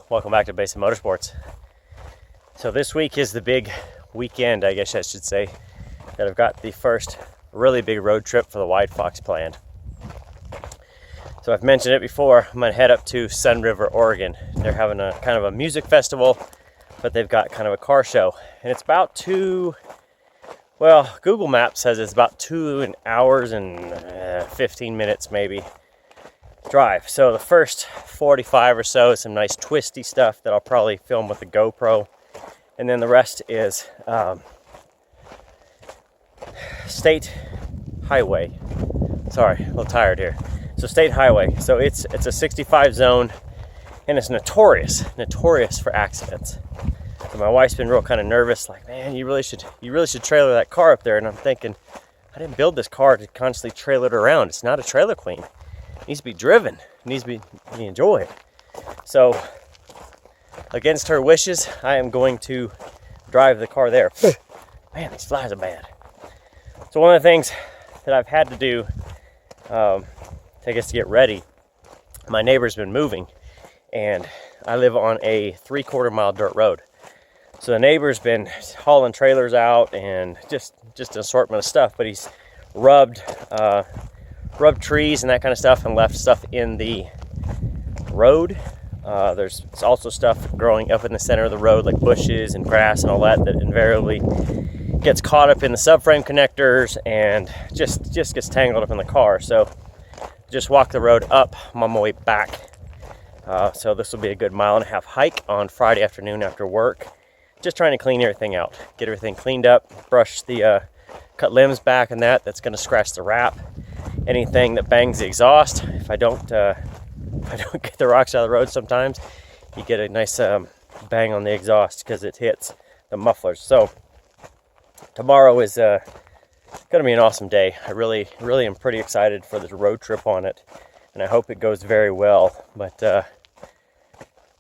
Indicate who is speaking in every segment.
Speaker 1: welcome back to Basin Motorsports. So this week is the big weekend, I guess I should say, that I've got the first really big road trip for the WideFox planned. So I've mentioned it before, I'm gonna head up to Sunriver, Oregon. They're having a kind of a music festival, but they've got kind of a car show. And it's about Google Maps says it's about 2 hours and 15 minutes maybe drive. So the first 45 or so is some nice twisty stuff that I'll probably film with the GoPro, and then the rest is state highway. Sorry, a little tired here. So state highway. So it's a 65 zone, and it's notorious for accidents. So my wife's been real kind of nervous, like, man, you really should trailer that car up there. And I'm thinking, I didn't build this car to constantly trailer it around. It's not a trailer queen. It needs to be driven. It needs to be enjoyed. So, against her wishes, I am going to drive the car there. Man, these flies are bad. So one of the things that I've had to do, I guess to get ready, my neighbor's been moving, and I live on a 3/4 mile dirt road. So the neighbor's been hauling trailers out and just an assortment of stuff, but he's rubbed trees and that kind of stuff and left stuff in the road. There's also stuff growing up in the center of the road, like bushes and grass and all that invariably gets caught up in the subframe connectors and just gets tangled up in the car. So just walk the road up. I'm on my way back. So this will be a good 1.5 mile hike on Friday afternoon after work. Just trying to clean everything out, get everything cleaned up, brush the cut limbs back and that's going to scratch the wrap. Anything that bangs the exhaust, if I don't get the rocks out of the road, sometimes you get a nice bang on the exhaust because it hits the mufflers. So tomorrow is going to be an awesome day. I really am pretty excited for this road trip on it, and I hope it goes very well. But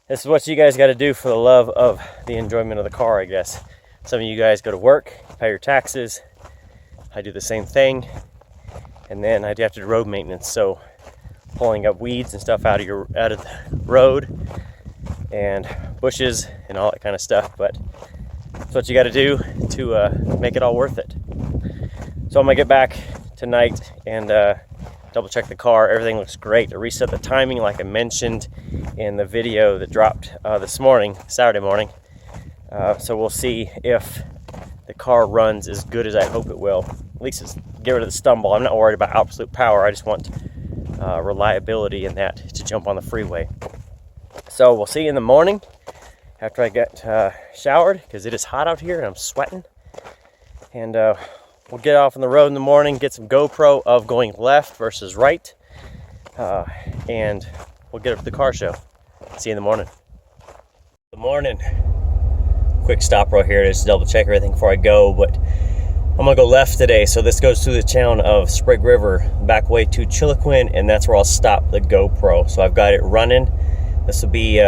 Speaker 1: this is what you guys got to do for the love of the enjoyment of the car, I guess. Some of you guys go to work, pay your taxes. I do the same thing. And then I have to do road maintenance, so pulling up weeds and stuff out of the road and bushes and all that kind of stuff. But that's what you got to do to make it all worth it. So I'm gonna get back tonight and double check the car. Everything looks great. I reset the timing like I mentioned in the video that dropped this morning, Saturday morning. So we'll see if the car runs as good as I hope it will. At least it's get rid of the stumble. I'm not worried about absolute power. I just want reliability in that to jump on the freeway. So we'll see you in the morning after I get showered, because it is hot out here and I'm sweating. And we'll get off on the road in the morning, get some GoPro of going left versus right, and we'll get up to the car show. See you in the morning. Good morning. Quick stop right here to just double check everything before I go, but I'm gonna go left today. So this goes through the town of Sprig River, back way to Chiloquin, and that's where I'll stop the GoPro. So I've got it running. This will be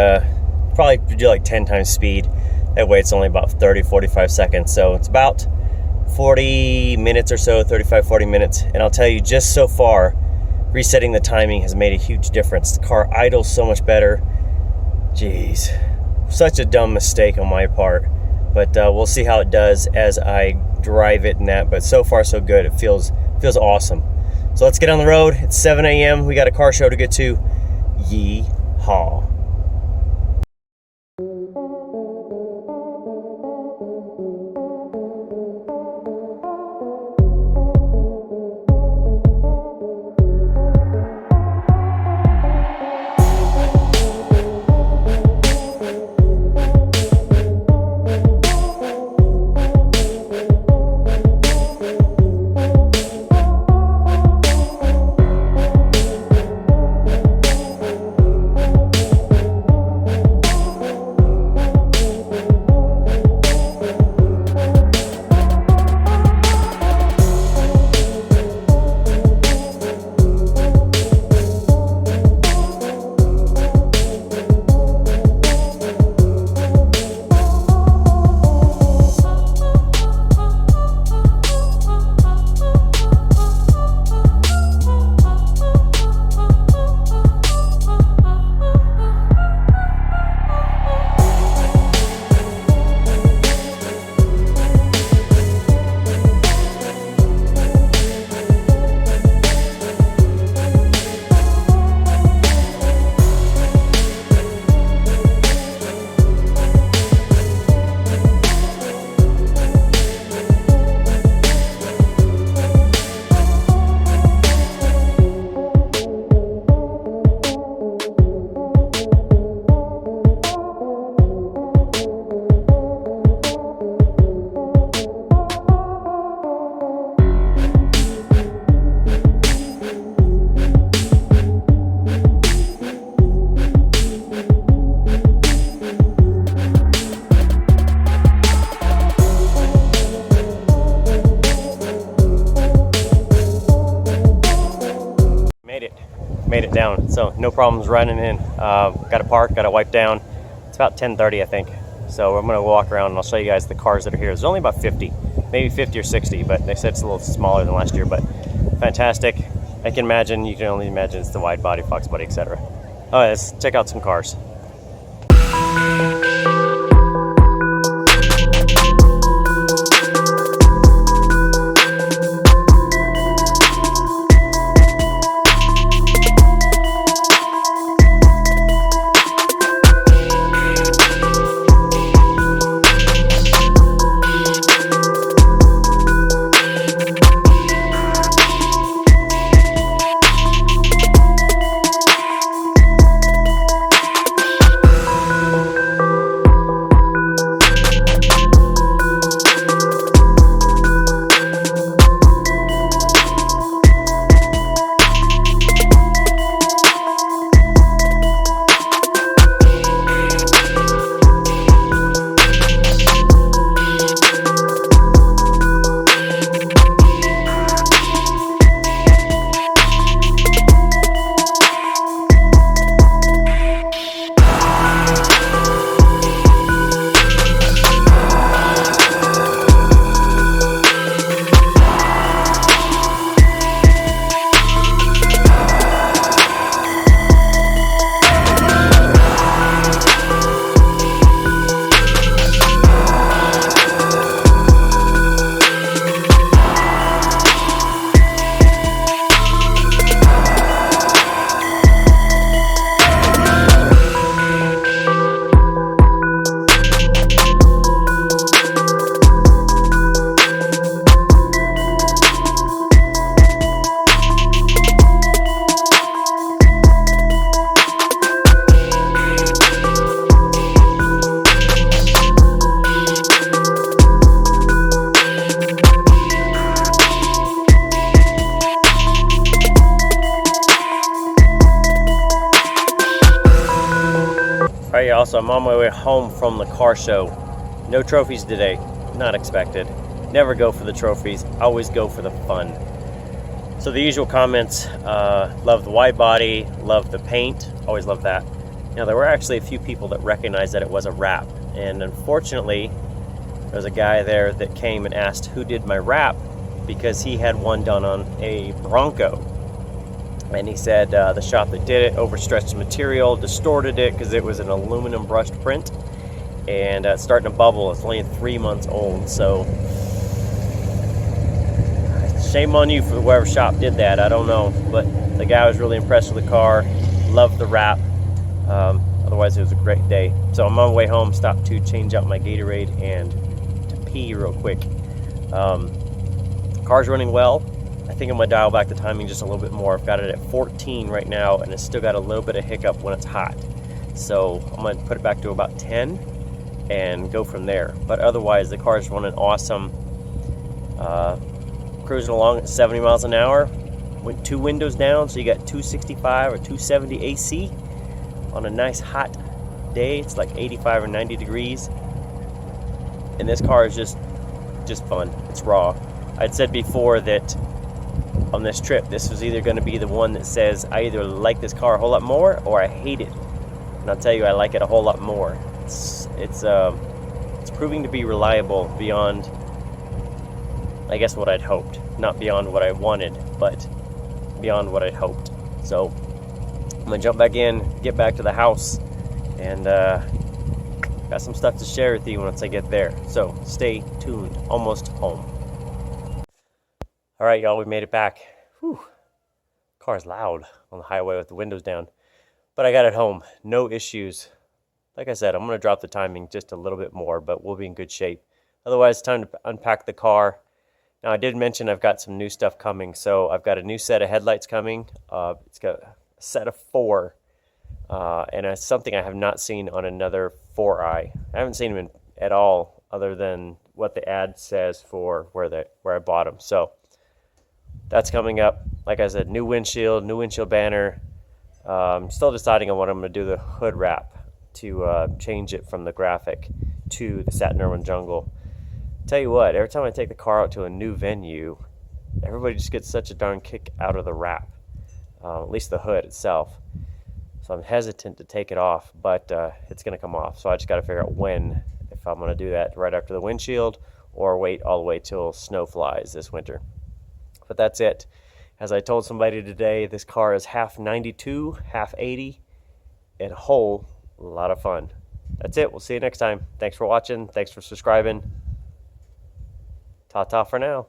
Speaker 1: probably do like 10 times speed. That way it's only about 30-45 seconds. So it's about 40 minutes or so, 35-40 minutes. And I'll tell you, just so far, resetting the timing has made a huge difference. The car idles so much better. Jeez, such a dumb mistake on my part. But we'll see how it does as I drive it and that. But so far so good. It feels awesome. So let's get on the road. It's 7 a.m. We got a car show to get to. Yee-haw. so no problems running in. Got to park, got to wipe down. It's about 10:30, I think. So I'm gonna walk around and I'll show you guys the cars that are here. There's only about 50, maybe 50 or 60, but they said it's a little smaller than last year, but fantastic. I can imagine, you can only imagine it's the Widebody, Fox Body, etc. All right, let's check out some cars. Alright y'all, so I'm on my way home from the car show. No trophies today, not expected. Never go for the trophies, always go for the fun. So the usual comments, love the wide body, love the paint, always love that. Now there were actually a few people that recognized that it was a wrap, and unfortunately there was a guy there that came and asked who did my wrap because he had one done on a Bronco. And he said the shop that did it overstretched the material, distorted it because it was an aluminum brushed print, and it's starting to bubble. It's only 3 months old, so shame on you for whoever shop did that. I don't know, but the guy was really impressed with the car, loved the wrap. Otherwise, it was a great day. So I'm on my way home, stopped to change out my Gatorade and to pee real quick. Car's running well. I think I'm gonna dial back the timing just a little bit more. I've got it at 14 right now, and it's still got a little bit of hiccup when it's hot. So I'm gonna put it back to about 10 and go from there. But otherwise, the car is running awesome. Cruising along at 70 miles an hour. Went 2 windows down, so you got 265 or 270 AC on a nice hot day. It's like 85 or 90 degrees. And this car is just fun. It's raw. I'd said before that on this trip, this was either going to be the one that says I either like this car a whole lot more or I hate it. And I'll tell you, I like it a whole lot more. It's proving to be reliable beyond, I guess, what I'd hoped. Not beyond what I wanted, but beyond what I'd hoped. So I'm gonna jump back in, get back to the house, and got some stuff to share with you once I get there. So stay tuned. Almost home. All right, y'all, we made it back. Whew. Car's loud on the highway with the windows down, but I got it home. No issues. Like I said, I'm going to drop the timing just a little bit more, but we'll be in good shape. Otherwise, it's time to unpack the car. Now, I did mention I've got some new stuff coming. So I've got a new set of headlights coming. It's got a set of 4, and it's something I have not seen on another 4i. I haven't seen them at all, other than what the ad says for where I bought them. So that's coming up. Like I said, new windshield banner. Still deciding on what I'm going to do the hood wrap to change it from the graphic to the Satin Urban Jungle. Tell you what, every time I take the car out to a new venue, everybody just gets such a darn kick out of the wrap, at least the hood itself. So I'm hesitant to take it off, but it's going to come off. So I just got to figure out when, if I'm going to do that right after the windshield or wait all the way till snow flies this winter. But that's it. As I told somebody today, this car is half 92, half 80, and a whole lot of fun. That's it. We'll see you next time. Thanks for watching. Thanks for subscribing. Ta-ta for now.